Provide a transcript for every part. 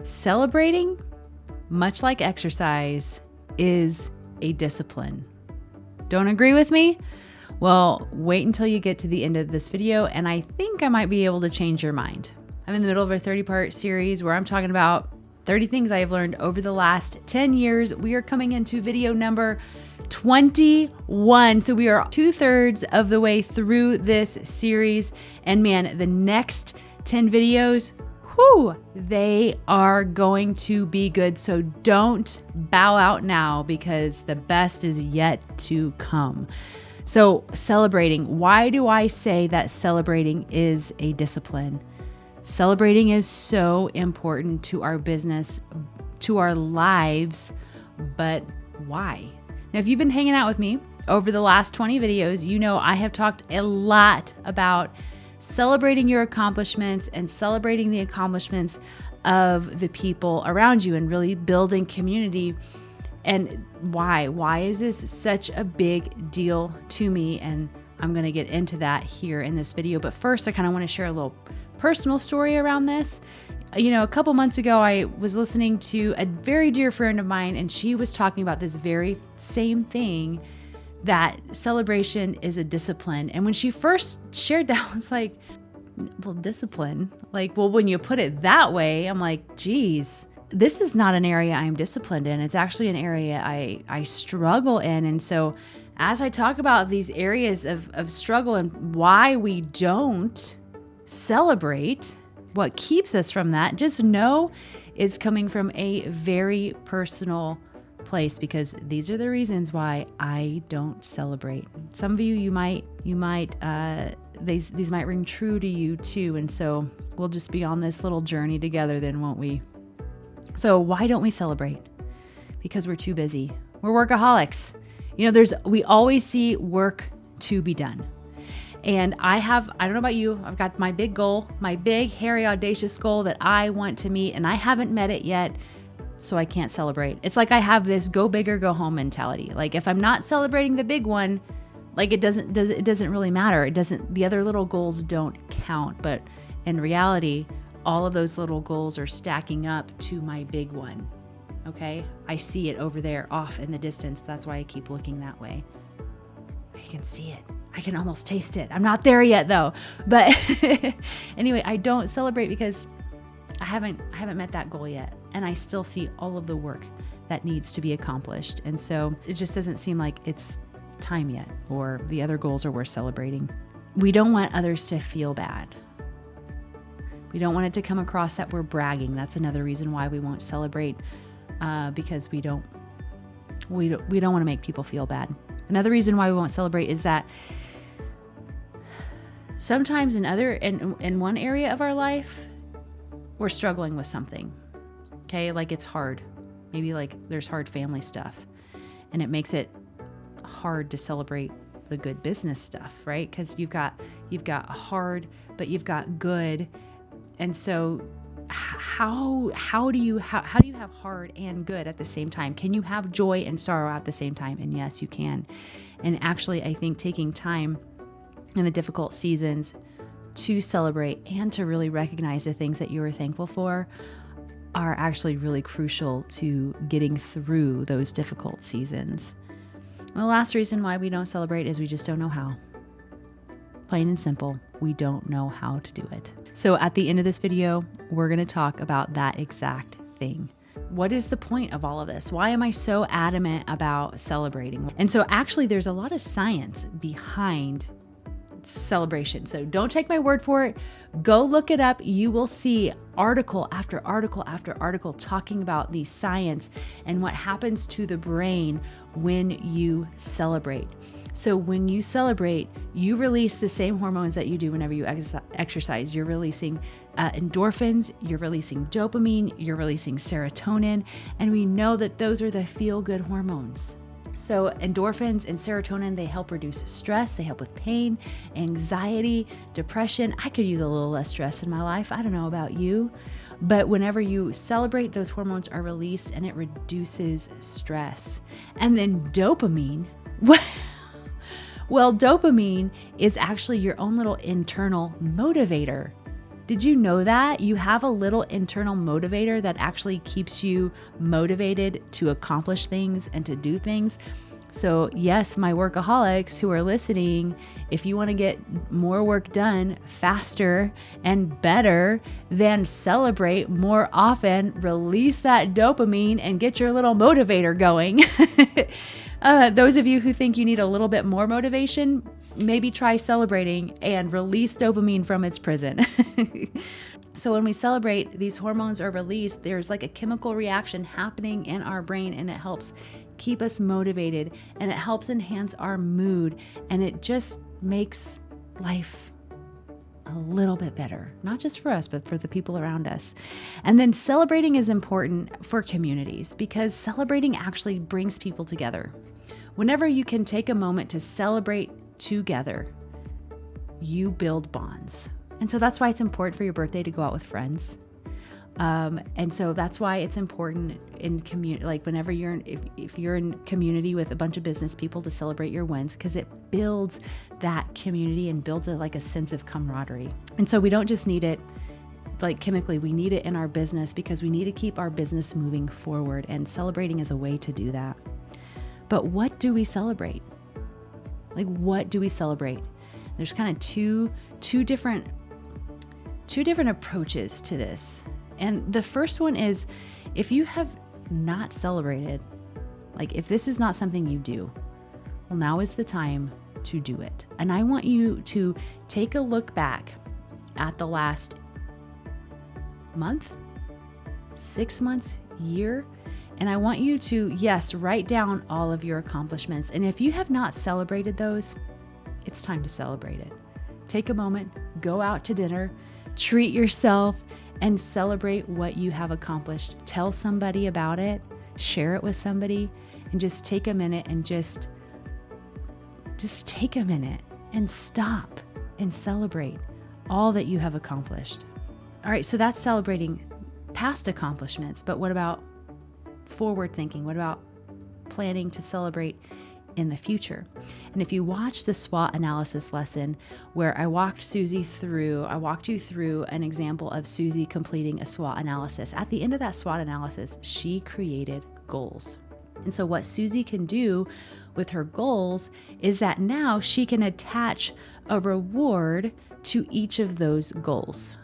Celebrating, much like exercise, is a discipline. Don't agree with me? Well, wait until you get to the end of this video, and I think I might be able to change your mind. I'm in the middle of a 30-part series where I'm talking about 30 things I have learned over the last 10 years. We are coming into video number 21. So we are 2/3 of the way through this series. And man, the next 10 videos, they are going to be good. So don't bow out now because the best is yet to come. So celebrating, why do I say that celebrating is a discipline? Celebrating is so important to our business, to our lives, but why? Now, if you've been hanging out with me over the last 20 videos, you know I have talked a lot about celebrating your accomplishments and celebrating the accomplishments of the people around you and really building community. And why? Why is this such a big deal to me? And I'm going to get into that here in this video. But first, I kind of want to share a little personal story around this. You know, a couple months ago, I was listening to a very dear friend of mine, and she was talking about this very same thing, that celebration is a discipline. And when she first shared that, I was like, well, discipline? Like, well, when you put it that way, I'm like, geez, this is not an area I'm disciplined in. It's actually an area I struggle in. And so as I talk about these areas of struggle and why we don't celebrate, what keeps us from that, just know it's coming from a very personal place, because these are the reasons why I don't celebrate. Some of you, these might ring true to you too. And so we'll just be on this little journey together then, won't we? So why don't we celebrate? Because we're too busy. We're workaholics. You know, we always see work to be done. And I don't know about you, I've got my big goal, my big, hairy, audacious goal that I want to meet, and I haven't met it yet, so I can't celebrate. It's like I have this go big or go home mentality. Like if I'm not celebrating the big one, like it doesn't really matter. The other little goals don't count. But in reality, all of those little goals are stacking up to my big one. Okay? I see it over there off in the distance. That's why I keep looking that way. I can see it. I can almost taste it. I'm not there yet though. But anyway, I don't celebrate because I haven't met that goal yet. And I still see all of the work that needs to be accomplished. And so it just doesn't seem like it's time yet, or the other goals are worth celebrating. We don't want others to feel bad. We don't want it to come across that we're bragging. That's another reason why we won't celebrate, because we don't want to make people feel bad. Another reason why we won't celebrate is that sometimes in one area of our life, we're struggling with something. Okay, like it's hard. Maybe like there's hard family stuff, and it makes it hard to celebrate the good business stuff, right? Because you've got hard, but you've got good. And so how do you have hard and good at the same time? Can you have joy and sorrow at the same time? And yes, you can. And actually, I think taking time in the difficult seasons to celebrate and to really recognize the things that you are thankful for are actually really crucial to getting through those difficult seasons. And the last reason why we don't celebrate is we just don't know how. Plain and simple, we don't know how to do it. So at the end of this video, we're going to talk about that exact thing. What is the point of all of this? Why am I so adamant about celebrating? And so actually there's a lot of science behind celebration. So don't take my word for it. Go look it up. You will see article after article after article talking about the science and what happens to the brain when you celebrate. So when you celebrate, you release the same hormones that you do whenever you exercise. You're releasing endorphins, you're releasing dopamine, you're releasing serotonin, and we know that those are the feel-good hormones. So endorphins and serotonin, they help reduce stress, they help with pain, anxiety, depression. I could use a little less stress in my life. I don't know about you. But whenever you celebrate, those hormones are released and it reduces stress. And then dopamine, well, dopamine is actually your own little internal motivator. Did you know that you have a little internal motivator that actually keeps you motivated to accomplish things and to do things? So yes, my workaholics who are listening, if you want to get more work done faster and better, then celebrate more often, release that dopamine and get your little motivator going. Those of you who think you need a little bit more motivation, maybe try celebrating and release dopamine from its prison. So when we celebrate, these hormones are released. There's like a chemical reaction happening in our brain, and it helps keep us motivated, and it helps enhance our mood, and it just makes life a little bit better, not just for us, but for the people around us. And then celebrating is important for communities because celebrating actually brings people together. Whenever you can take a moment to celebrate together, you build bonds. And so that's why it's important for your birthday to go out with friends. And so that's why it's important in community, like whenever if you're in community with a bunch of business people, to celebrate your wins, because it builds that community and builds a sense of camaraderie. And so we don't just need it like chemically, we need it in our business because we need to keep our business moving forward, and celebrating is a way to do that. But what do we celebrate? Like, what do we celebrate? There's kind of two different approaches to this. And the first one is, if you have not celebrated, like if this is not something you do, well, now is the time to do it. And I want you to take a look back at the last month, 6 months, year, and I want you to, yes, write down all of your accomplishments. And if you have not celebrated those, it's time to celebrate it. Take a moment, go out to dinner, treat yourself, and celebrate what you have accomplished. Tell somebody about it, share it with somebody, and just take a minute and just take a minute and stop and celebrate all that you have accomplished. All right, so that's celebrating past accomplishments, but what about forward thinking? What about planning to celebrate in the future? And if you watch the SWOT analysis lesson where I walked you through an example of Susie completing a SWOT analysis. At the end of that SWOT analysis, she created goals. And so what Susie can do with her goals is that now she can attach a reward to each of those goals.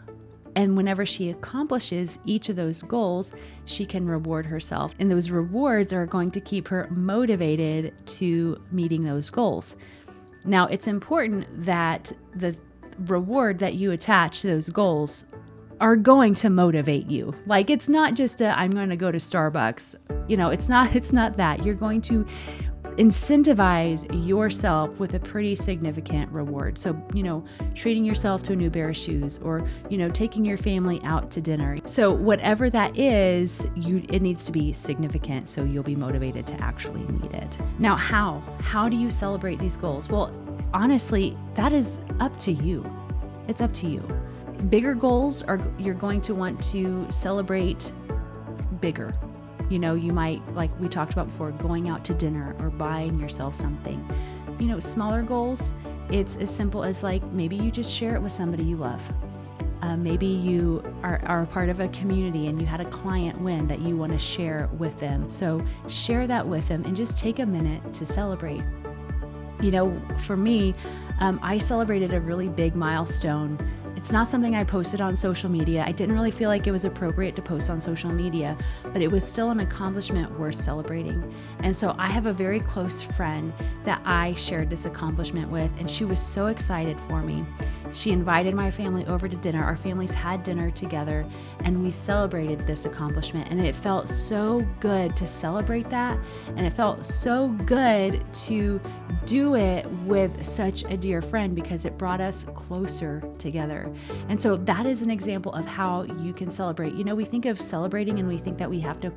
And whenever she accomplishes each of those goals, she can reward herself. And those rewards are going to keep her motivated to meeting those goals. Now, it's important that the reward that you attach to those goals are going to motivate you. Like, it's not just I'm going to go to Starbucks. It's not that. You're going to incentivize yourself with a pretty significant reward. So, treating yourself to a new pair of shoes, or, taking your family out to dinner. So whatever that is, it needs to be significant so you'll be motivated to actually meet it. Now, how do you celebrate these goals? Well, honestly, that is up to you. It's up to you. Bigger goals you're going to want to celebrate bigger. You might, like we talked about before, going out to dinner or buying yourself something. Smaller goals, it's as simple as like maybe you just share it with somebody you love. Maybe you are a part of a community and you had a client win that you want to share with them. So share that with them and just take a minute to celebrate. For me, I celebrated a really big milestone. It's not something I posted on social media. I didn't really feel like it was appropriate to post on social media, but it was still an accomplishment worth celebrating. And so I have a very close friend that I shared this accomplishment with, and she was so excited for me. She invited my family over to dinner. Our families had dinner together, and we celebrated this accomplishment. And it felt so good to celebrate that. And it felt so good to do it with such a dear friend because it brought us closer together. And so that is an example of how you can celebrate. We think of celebrating and we think that we have to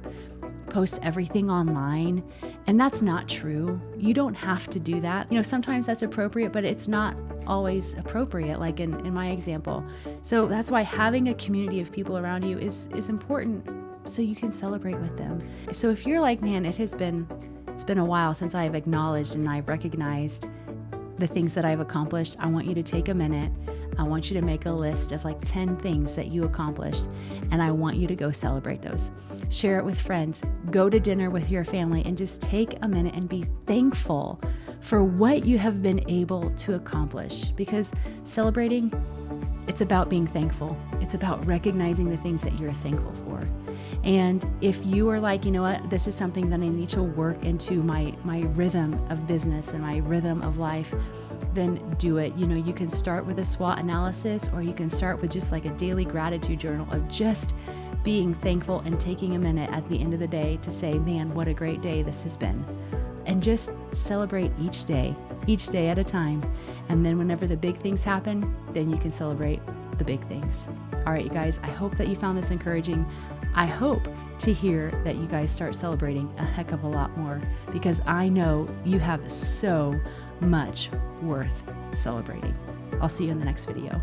post everything online, and that's not true. You don't have to do that. Sometimes that's appropriate, but it's not always appropriate, like in my example. So that's why having a community of people around you is important, so you can celebrate with them. So if you're like, man, it's been a while since I've acknowledged and I've recognized the things that I've accomplished, I want you to take a minute I want you to make a list of like 10 things that you accomplished, and I want you to go celebrate those. Share it with friends. Go to dinner with your family and just take a minute and be thankful for what you have been able to accomplish. Because celebrating, it's about being thankful. It's about recognizing the things that you're thankful for. And if you are like, you know what, this is something that I need to work into my rhythm of business and my rhythm of life, then do it. You know, you can start with a SWOT analysis, or you can start with just like a daily gratitude journal of just being thankful and taking a minute at the end of the day to say, man, what a great day this has been. And just celebrate each day at a time. And then whenever the big things happen, then you can celebrate the big things. All right, you guys, I hope that you found this encouraging. I hope to hear that you guys start celebrating a heck of a lot more, because I know you have so much worth celebrating. I'll see you in the next video.